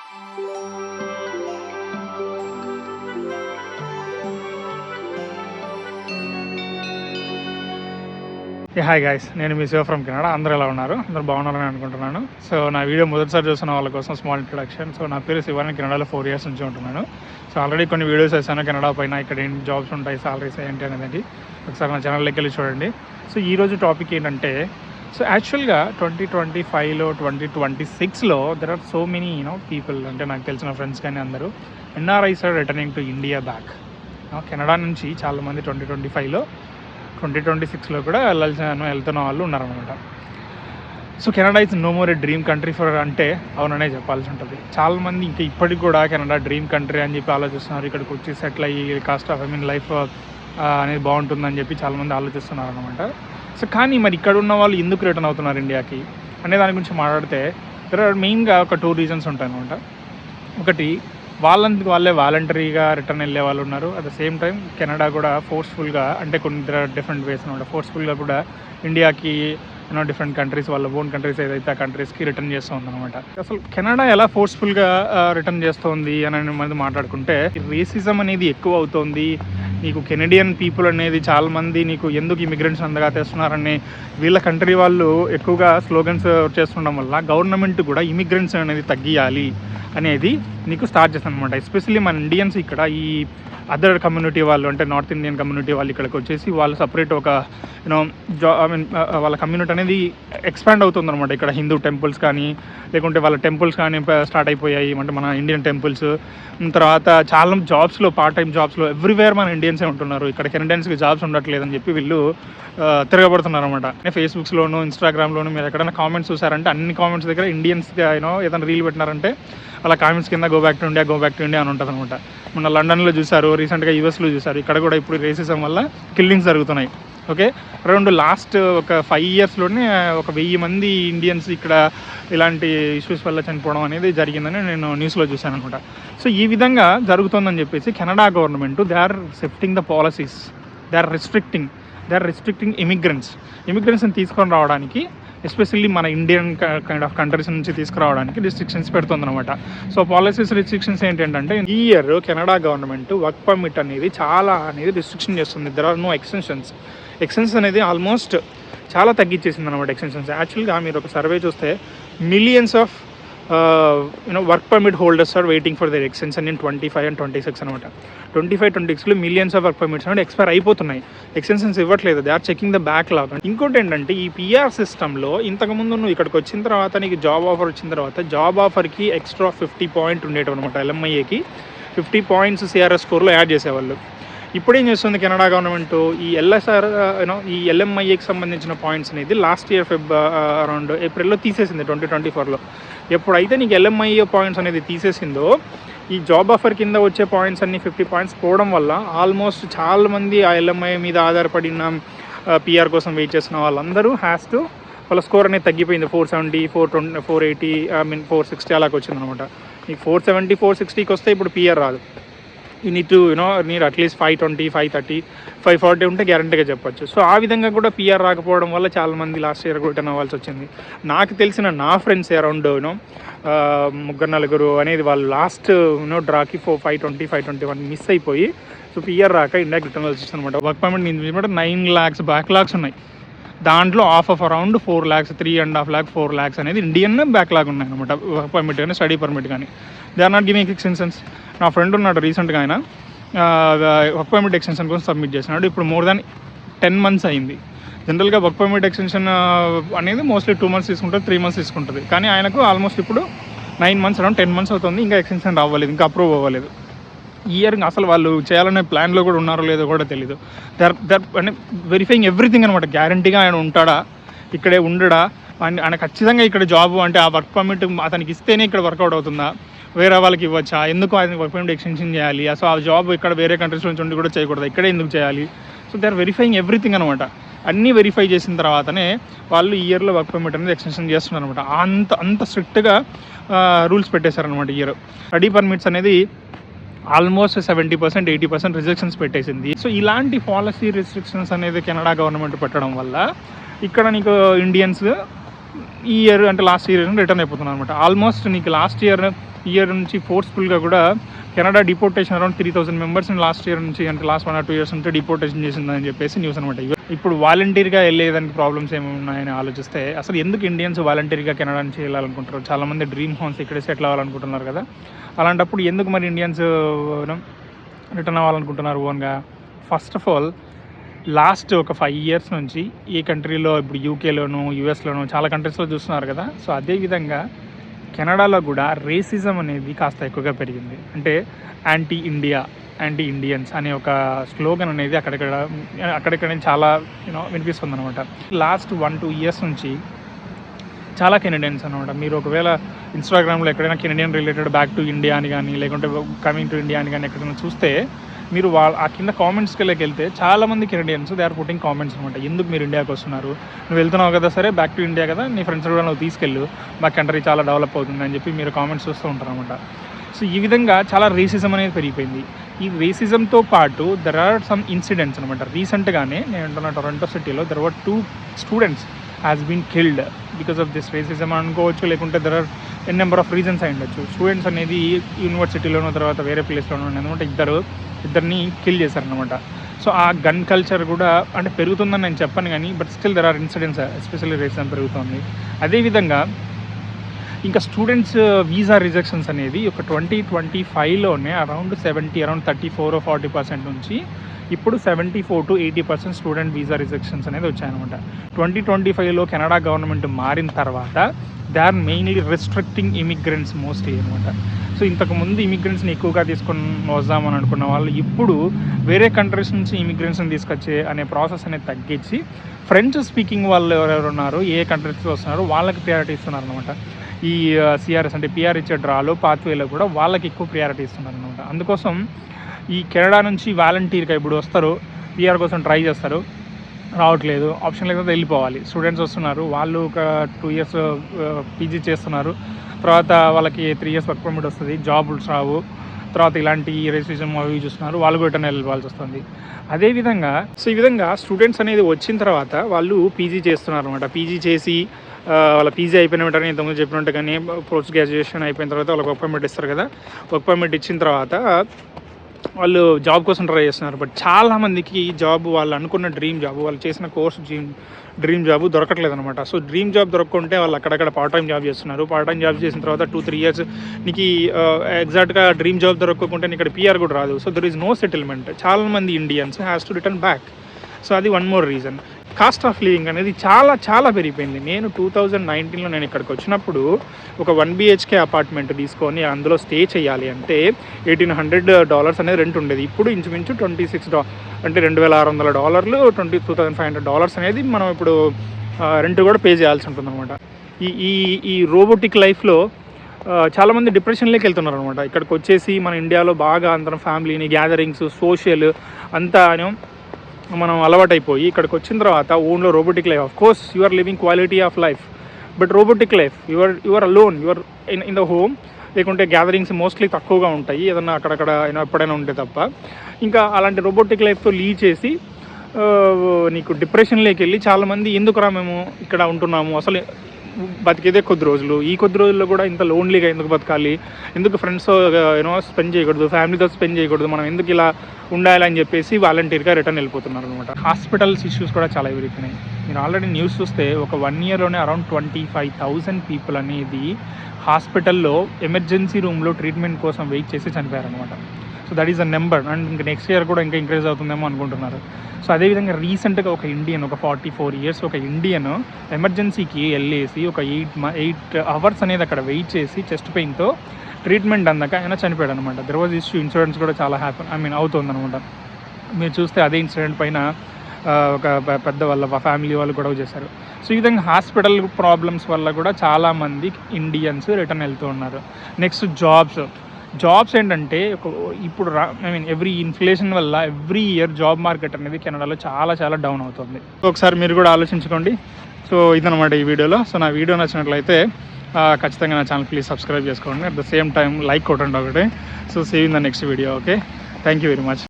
Hi guys, నేను మీ Shiva from Canada. అందరూ ఎలా ఉన్నారు? అందరూ బాగున్నారని అనుకుంటున్నాను. సో నా వీడియో మొదటిసారి చూస్తున్న వాళ్ళ కోసం స్మాల్ ఇంట్రడక్షన్. సో నా పేరు శివ, నేను కెనడాలో 4 years నుంచి ఉంటున్నాను. సో ఆల్రెడీ కొన్ని వీడియోస్ వేసాను కెనడా పైన, ఇక్కడ ఏంటి జాబ్స్ ఉంటాయి, సాలరీస్ ఏంటి అనేది ఒకసారి నా ఛానల్లోకి వెళ్ళి చూడండి. సో ఈరోజు టాపిక్ ఏంటంటే, సో యాక్చువల్గా 2025లో 2026లో there are so many people, అంటే నాకు తెలిసిన ఫ్రెండ్స్ కానీ అందరూ NRIs are returning to India back. Canada నుంచి చాలామంది 2025లో 2026లో కూడా వెళ్తున్న వాళ్ళు ఉన్నారనమాట. So Canada is no more a dream country for అంటే అవుననే చెప్పాల్సి ఉంటుంది. చాలామంది ఇంకా ఇప్పటికి కూడా కెనడా డ్రీమ్ కంట్రీ అని చెప్పి ఆలోచిస్తున్నారు. ఇక్కడికి వచ్చి సెటిల్ అయ్యి కాస్ట్ ఆఫ్ లైఫ్ అనేది బాగుంటుందని చెప్పి చాలామంది ఆలోచిస్తున్నారు అనమాట. సో కానీ మరి ఇక్కడ ఉన్న వాళ్ళు ఎందుకు రిటర్న్ అవుతున్నారు ఇండియాకి అనే దాని గురించి మాట్లాడితే ఇక్కడ మెయిన్గా ఒక 2 reasons ఉంటాయి అనమాట. ఒకటి, వాళ్ళందుకు వాళ్ళే వాలంటరీగా రిటర్న్ వెళ్ళే వాళ్ళు ఉన్నారు. At the same time Canada కూడా ఫోర్స్ఫుల్గా, అంటే కొన్ని డిఫరెంట్ వేస్ అనమాట, ఫోర్స్ఫుల్గా కూడా ఇండియాకి డిఫరెంట్ కంట్రీస్, వాళ్ళ ఓన్ కంట్రీస్ ఏదైతే ఆ కంట్రీస్కి రిటర్న్ చేస్తూ ఉందన్నమాట. అసలు కెనడా ఎలా ఫోర్స్ఫుల్గా రిటర్న్ చేస్తుంది అని మనం మాట్లాడుకుంటే, రేసిజం అనేది ఎక్కువ అవుతుంది. నీకు కెనడియన్ పీపుల్ అనేది చాలామంది నీకు ఎందుకు ఇమిగ్రెంట్స్ అందగా తెస్తున్నారని వీళ్ళ కంట్రీ వాళ్ళు ఎక్కువగా స్లోగన్స్ చేస్తుండడం వల్ల గవర్నమెంట్ కూడా ఇమిగ్రెంట్స్ అనేది తగ్గియాలి అనేది నీకు స్టార్ట్ చేస్తాను అనమాట. ఎస్పెషల్లీ మన ఇండియన్స్ ఇక్కడ ఈ అదర్ కమ్యూనిటీ వాళ్ళు, అంటే నార్త్ ఇండియన్ కమ్యూనిటీ వాళ్ళు ఇక్కడికి వచ్చేసి వాళ్ళు సపరేట్ ఒక వాళ్ళ కమ్యూనిటీ అనేది ఎక్స్పాండ్ అవుతుంది అనమాట. ఇక్కడ హిందూ టెంపుల్స్ కానీ లేకుంటే వాళ్ళ టెంపుల్స్ కానీ స్టార్ట్ అయిపోయాయి, అంటే మన ఇండియన్ టెంపుల్స్. తర్వాత చాలా జాబ్స్లో, పార్ట్ టైం జాబ్స్లో ఎవ్రీవేర్ మన ఇండియన్సే ఉంటున్నారు. ఇక్కడ కెనడియన్స్కి జాబ్స్ ఉండట్లేదని చెప్పి వీళ్ళు తిరగబడుతున్నారు అనమాట. ఫేస్బుక్స్లోను, ఇన్స్టాగ్రామ్లోను మీరు ఎక్కడైనా కామెంట్స్ చూసారంటే అన్ని కామెంట్స్ దగ్గర ఇండియన్స్గా ఏదైనా రీల్ పెట్టినారంటే అలా కామెంట్స్ కింద గో బ్యాక్ టు ఇండియా అని ఉంటుంది అనమాట. మొన్న లండన్లో చూసారు, రీసెంట్గా యూఎస్లో చూసారు. ఇక్కడ కూడా ఇప్పుడు రేసిజం వల్ల కిల్లింగ్స్ జరుగుతున్నాయి. ఓకే, లాస్ట్ ఒక 5 yearsలోనే 1000 మంది ఇండియన్స్ ఇక్కడ ఇలాంటి ఇష్యూస్ వల్ల చనిపోవడం అనేది జరిగిందని నేను న్యూస్లో చూశాను అనమాట. సో ఈ విధంగా జరుగుతుందని చెప్పేసి Canada government they are shifting the policies, they are restricting ఇమిగ్రెంట్స్ని తీసుకొని రావడానికి, ఎస్పెషల్లీ మన ఇండియన్ కైండ్ ఆఫ్ కంట్రీస్ నుంచి తీసుకురావడానికి రిస్ట్రిక్షన్స్ పెడుతుందన్నమాట. సో పాలసీస్ రిస్ట్రిక్షన్స్ ఏంటంటే, ఈ year Canada government work permit అనేది రిస్ట్రిక్షన్ చేస్తుంది. దెర్ ఆర్ నో ఎక్స్టెన్షన్స్ అనేది ఆల్మోస్ట్ చాలా తగ్గించేసింది అనమాట. ఎక్స్టెన్షన్స్ యాక్చువల్గా మీరు ఒక సర్వే చూస్తే millions of work permit holders are waiting for their extension in 25 and 26 అనమాట. 25-26లో మిలియన్స్ ఆఫ్ వర్క్ పర్మిట్స్ అనేది ఎక్స్పైర్ అయిపోతున్నాయి. ఎక్స్టెన్షన్స్ ఇవ్వట్లేదు. They are checking the backlog. ఇంకోటి ఏంటంటే, ఈ పిఆర్ సిస్టంలో ఇంతకుముందు నువ్వు ఇక్కడికి వచ్చిన తర్వాత నీకు జాబ్ ఆఫర్ వచ్చిన తర్వాత జాబ్ ఆఫర్కి ఎక్స్ట్రా 50 points ఉండేవి అనమాట. LMIAకి 50 points CRS స్కోర్లో యాడ్ చేసేవాళ్ళు. ఇప్పుడు ఏం చేస్తుంది కెనడా గవర్నమెంట్, ఈ ఈ LMIAకి సంబంధించిన పాయింట్స్ అనేది లాస్ట్ ఇయర్ అరౌండ్ ఏప్రిల్లో తీసేసింది 2024లో. ఎప్పుడైతే నీకు LMIA పాయింట్స్ అనేది తీసేసిందో, ఈ జాబ్ ఆఫర్ కింద వచ్చే పాయింట్స్ అన్ని 50 points పోవడం వల్ల ఆల్మోస్ట్ చాలామంది ఆ LMIA మీద ఆధారపడిన PR కోసం వెయిట్ చేస్తున్న వాళ్ళందరూ వాళ్ళ స్కోర్ అనేది తగ్గిపోయింది. 470, 480, 460 అలాగ వచ్చింది అనమాట. నీకు 470, 460కి వస్తే ఇప్పుడు PR రాదు. You need to need at least 520, 530, 540 ఉంటే గ్యారంటీగా చెప్పచ్చు. సో ఆ విధంగా కూడా PR రాకపోవడం వల్ల చాలామంది లాస్ట్ ఇయర్ రిటర్న్ అవ్వాల్సి వచ్చింది. నాకు తెలిసిన నా ఫ్రెండ్స్ అరౌండ్ 3-4 అనేది వాళ్ళు లాస్ట్ డ్రాకి 520, 521 మిస్ అయిపోయి సో PR రాక ఇండియాకి రిటర్న్ అవ్వాల్సి వచ్చింది అనమాట. వర్క్ పర్మిట్ 9 lakhs బ్యాక్లాగ్స్ ఉన్నాయి. దాంట్లో of around 4 lakhs, 3.5 lakh, 4 lakhs అనేది ఇండియన్ బ్యాక్లాగ్ ఉన్నాయి అనమాట. వర్క్ పర్మిట్ కానీ స్టడీ పర్మిట్ కానీ they are not giving extensions. నా ఫ్రెండ్ ఉన్నాడు, రీసెంట్గా ఆయన వర్క్ పర్మిట్ ఎక్స్టెన్షన్ కోసం సబ్మిట్ చేసినాడు. ఇప్పుడు more than 10 months అయింది. జనరల్గా వర్క్ పర్మిట్ ఎక్స్టెన్షన్ అనేది మోస్ట్లీ 2 months తీసుకుంటుంది, 3 months తీసుకుంటుంది. కానీ ఆయనకు ఆల్మోస్ట్ ఇప్పుడు 9 months, అరౌండ్ 10 months అవుతుంది. ఇంకా ఎక్స్టెన్షన్ రావలేదు, ఇంకా అప్రూవ్ అవ్వలేదు. ఈ ఇయర్ అసలు వాళ్ళు చేయాలనే ప్లాన్లో కూడా ఉన్నారో లేదో కూడా తెలీదు. అంటే వెరిఫైయింగ్ ఎవ్రీథింగ్ అనమాట. గ్యారంటీగా ఆయన ఉంటాడా, ఇక్కడే ఉండడా, ఆయన ఖచ్చితంగా ఇక్కడ జాబ్, అంటే ఆ వర్క్ పర్మిట్ అతనికి ఇస్తేనే ఇక్కడ వర్కౌట్ అవుతుందా, వేరే వాళ్ళకి ఇవ్వచ్చా, ఎందుకు ఆయన వర్క్ పర్మిట్ ఎక్స్టెన్షన్ చేయాలి, అసలు ఆ జాబ్ ఇక్కడ వేరే కంట్రీస్ నుంచి ఉండి కూడా చేయకూడదు, ఇక్కడే ఎందుకు చేయాలి. So they are verifying everything అనమాట. అన్నీ వెరిఫై చేసిన తర్వాతనే వాళ్ళు ఈ ఇయర్లో వర్క్ పర్మిట్ అనేది ఎక్స్టెన్షన్ చేస్తున్నారు అనమాట. అంత స్ట్రిక్ట్గా రూల్స్ పెట్టేశారనమాట. ఈ ఇయర్ స్టడీ పర్మిట్స్ అనేది ఆల్మోస్ట్ 70%, 80% రిజెక్షన్స్ పెట్టేసింది. సో ఇలాంటి పాలసీ రిస్ట్రిక్షన్స్ అనేది కెనడా గవర్నమెంట్ పెట్టడం వల్ల ఇక్కడ నీకు ఇండియన్స్ ఈ ఇయర్, అంటే లాస్ట్ ఇయర్ రిటర్న్ అయిపోతున్నారు అనమాట. ఆల్మోస్ట్ నీకు లాస్ట్ ఇయర్ ఇయర్ నుంచి ఫోర్స్ఫుల్గా కూడా కెనడా డిపోర్టేషన్ అరౌండ్ 3,000 మెంబర్స్ని లాస్ట్ ఇయర్ నుంచి అంటే లాస్ట్ 1 or 2 years నుంచి డిపోర్టేషన్ చేసిందని చెప్పేసి న్యూస్ అనమాట. ఇప్పుడు వాలంటీర్గా వెళ్ళేదానికి ప్రాబ్లమ్స్ ఏమి ఉన్నాయని ఆలోచిస్తే అసలు ఎందుకు ఇండియన్స్ వాలంటీర్గా కెనడా నుంచి వెళ్ళాలనుకుంటారు? చాలామంది డ్రీమ్ హోమ్స్ ఇక్కడే సెటిల్ అవ్వాలనుకుంటున్నారు కదా. అలాంటప్పుడు ఎందుకు మరి ఇండియన్స్ రిటర్న్ అవ్వాలనుకుంటున్నారు ఓన్గా? ఫస్ట్ ఆఫ్ ఆల్ లాస్ట్ ఒక 5 years నుంచి ఈ కంట్రీలో ఇప్పుడు యూకేలోను యూఎస్లోను చాలా కంట్రీస్లో చూస్తున్నారు కదా. సో అదేవిధంగా కెనడాలో కూడా రేసిజం అనేది కాస్త ఎక్కువగా పెరిగింది. అంటే యాంటీ ఇండియన్స్ అనే ఒక స్లోగన్ అనేది అక్కడెక్కడ చాలా వినిపిస్తుంది అనమాట. లాస్ట్ 1-2 years నుంచి చాలా కెనడియన్స్ అనమాట. మీరు ఒకవేళ ఇన్స్టాగ్రామ్లో ఎక్కడైనా Canadian related back to India అని కానీ లేకుంటే కమింగ్ టు ఇండియా అని కానీ ఎక్కడైనా చూస్తే మీరు ఆ కింద కామెంట్స్కి వెళ్తే చాలామంది Canadians they are putting comments అనమాట. ఎందుకు మీరు ఇండియాకి వస్తున్నారు, నువ్వు వెళ్తున్నావు కదా, సరే బ్యాక్ టు ఇండియా కదా, నీ ఫ్రెండ్స్ కూడా నువ్వు తీసుకెళ్ళు, మా కంట్రీ చాలా డెవలప్ అవుతుంది అని చెప్పి మీరు కామెంట్స్ చూస్తూ ఉంటారు అనమాట. సో ఈ విధంగా చాలా రేసిజం అనేది పెరిగిపోయింది. ఈ రేసిజంతో పాటు దెర్ ఆర్ సమ్ ఇన్సిడెంట్స్ అనమాట. రీసెంట్గానే నేను అంటున్న టొరంటో సిటీలో there were 2 students has been killed because of this racism అనుకోవచ్చు, లేకుంటే there are an number of reasons అయి ఉండొచ్చు. స్టూడెంట్స్ అనేది యూనివర్సిటీలోనో తర్వాత వేరే ప్లేస్లోనో అనమాట ఇద్దరిని కిల్ చేశారనమాట. సో ఆ గన్ కల్చర్ కూడా అంటే పెరుగుతుందని నేను చెప్పను కానీ but still there are incidents, especially racism పెరుగుతుంది. అదేవిధంగా ఇంకా స్టూడెంట్స్ వీసా రిజెక్షన్స్ అనేది ఒక 2025లోనే అరౌండ్ 34-40% నుంచి ఇప్పుడు 74 to 80% స్టూడెంట్ వీసా రిజెక్షన్స్ అనేది వచ్చాయన్నమాట. 2025లో కెనడా గవర్నమెంట్ మారిన తర్వాత they are mainly restricting immigrants mostly అనమాట. సో ఇంతకుముందు ఇమిగ్రెంట్స్ని ఎక్కువగా తీసుకొని వద్దామని అనుకున్న వాళ్ళు ఇప్పుడు వేరే కంట్రీస్ నుంచి ఇమిగ్రెంట్స్ని తీసుకొచ్చే అనే ప్రాసెస్ అనేది తగ్గించి ఫ్రెంచ్ స్పీకింగ్ వాళ్ళు ఎవరెవరు ఉన్నారో ఏ కంట్రీస్లో వస్తున్నారో వాళ్ళకి ప్రయారిటీ ఇస్తున్నారు అనమాట. ఈ సిఆర్ఎస్ అంటే పిఆర్ ఇచ్చే డ్రాలో పాత్వేలో కూడా వాళ్ళకి ఎక్కువ ప్రయారిటీ ఇస్తున్నారు అనమాట. అందుకోసం ఈ కెనడా నుంచి వాలంటీర్గా ఇప్పుడు వస్తారు, పిఆర్ కోసం ట్రై చేస్తారు, రావట్లేదు, ఆప్షన్ లేకపోతే వెళ్ళిపోవాలి. స్టూడెంట్స్ వస్తున్నారు, వాళ్ళు ఒక 2 years పీజీ చేస్తున్నారు, తర్వాత వాళ్ళకి 3 years వర్క్ పర్మిట్ వస్తుంది, జాబ్స్ రావు, తర్వాత ఇలాంటి రేసిజం అవి చూస్తున్నారు, వాళ్ళు కూడా రిటర్న్ వెళ్ళాల్సి వస్తుంది. అదేవిధంగా ఈ విధంగా స్టూడెంట్స్ అనేది వచ్చిన తర్వాత వాళ్ళు పీజీ చేస్తున్నారు అనమాట. పీజీ చేసి వాళ్ళ పీజీ అయిపోయిన వెంటనే ఇంతకుముందు చెప్పినట్టు కానీ పోస్ట్ గ్రాడ్యుయేషన్ అయిపోయిన తర్వాత వాళ్ళకి వర్క్ పర్మిట్ ఇస్తారు కదా. వర్క్ పర్మిట్ ఇచ్చిన తర్వాత వాళ్ళు జాబ్ కోసం ట్రై చేస్తున్నారు. బట్ చాలామందికి జాబ్ వాళ్ళు అనుకున్న డ్రీమ్ జాబ్, వాళ్ళు చేసిన కోర్స్ డ్రీమ్ జాబ్ దొరకట్లేదు అనమాట. సో డ్రీమ్ జాబ్ దొరకకుంటే వాళ్ళు అక్కడక్కడ పార్ట్ టైం జాబ్ చేస్తున్నారు. పార్ట్ టైం జాబ్ చేసిన తర్వాత 2-3 years నీకు ఎగ్జాక్ట్గా డ్రీమ్ జాబ్ దొరకకుంటే ఇక్కడ పిఆర్ కూడా రాదు. So there is no settlement. చాలామంది Indians has to return back. So అది one more reason. Cost of living అనేది చాలా చాలా పెరిగిపోయింది. నేను 2019లో నేను ఇక్కడికి వచ్చినప్పుడు ఒక 1 BHK అపార్ట్మెంట్ తీసుకొని అందులో స్టే చేయాలి అంటే $1,800 అనేది రెంట్ ఉండేది. ఇప్పుడు ఇంచుమించు $26 అంటే $2,600 $2,500 అనేది మనం ఇప్పుడు రెంట్ కూడా పే చేయాల్సి ఉంటుంది అనమాట. ఈ రోబోటిక్ లైఫ్లో చాలామంది డిప్రెషన్లోకి వెళ్తున్నారు అనమాట. ఇక్కడికి వచ్చేసి మన ఇండియాలో బాగా అందరం ఫ్యామిలీని గ్యాదరింగ్స్ సోషల్ అంతా మనం అలవాటైపోయి ఇక్కడికి వచ్చిన తర్వాత only robotic life. Of course you are living quality of life, but robotic life your alone, your in the home, లేకుంటే గ్యాదరింగ్స్ మోస్ట్లీ తక్కువగా ఉంటాయి ఏదన్నా అక్కడక్కడ ఎప్పుడైనా ఉంటే తప్ప. ఇంకా అలాంటి రోబోటిక్ లైఫ్తో లీడ్ చేసి నీకు డిప్రెషన్లోకి వెళ్ళి చాలామంది ఎందుకురా మేము ఇక్కడ ఉంటున్నాము, అసలు బతికేదే కొద్ది రోజులు, ఈ కొద్ది రోజుల్లో కూడా ఇంత లోన్లీగా ఎందుకు బతకాలి, ఎందుకు ఫ్రెండ్స్తో స్పెండ్ చేయకూడదు, ఫ్యామిలీతో స్పెండ్ చేయకూడదు, మనం ఎందుకు ఇలా ఉండాలని చెప్పేసి వాలంటీర్గా రిటర్న్ వెళ్ళిపోతున్నారు అనమాట. హాస్పిటల్స్ ఇష్యూస్ కూడా చాలా పెరిగిపోయినాయి. మీరు ఆల్రెడీ న్యూస్ చూస్తే ఒక 1 yearలోనే అరౌండ్ 25,000 పీపుల్ అనేది హాస్పిటల్లో ఎమర్జెన్సీ రూమ్లో ట్రీట్మెంట్ కోసం వెయిట్ చేసి చనిపోయారనమాట. So that is a number. And ఇంకా నెక్స్ట్ ఇయర్ కూడా ఇంకా ఇంక్రీజ్ అవుతుందేమో అనుకుంటున్నారు. సో అదేవిధంగా రీసెంట్గా ఒక ఇండియన్, ఒక 44 years ఒక ఇండియన్ ఎమర్జెన్సీకి వెళ్ళేసి ఒక 8 hours అనేది అక్కడ వెయిట్ చేసి చెస్ట్ పెయిన్తో ట్రీట్మెంట్ అందాక ఆయన చనిపోయాడు అనమాట. దెర్ వాజ్ ఇష్యూ, ఇన్సూరెన్స్ కూడా చాలా అవుతుందన్నమాట. మీరు చూస్తే అదే ఇన్సిడెంట్ పైన ఒక పెద్ద వాళ్ళ ఫ్యామిలీ వాళ్ళు గొడవ చేశారు. సో ఈ విధంగా హాస్పిటల్ ప్రాబ్లమ్స్ వల్ల కూడా చాలామంది ఇండియన్స్ రిటర్న్ వెళ్తూ ఉన్నారు. నెక్స్ట్ జాబ్స్ ఏంటంటే ఇప్పుడు ఎవ్రీ ఇన్ఫ్లేషన్ వల్ల ఎవ్రీ ఇయర్ జాబ్ మార్కెట్ అనేది కెనడాలో చాలా చాలా డౌన్ అవుతుంది. ఒకసారి మీరు కూడా ఆలోచించుకోండి. సో ఇదనమాట ఈ వీడియోలో. సో నా వీడియో నచ్చినట్లయితే ఖచ్చితంగా నా ఛానల్ ప్లీజ్ సబ్స్క్రైబ్ చేసుకోండి. At the same time like కొట్టండి ఒకటి. So see in the next video. Okay, thank you very much.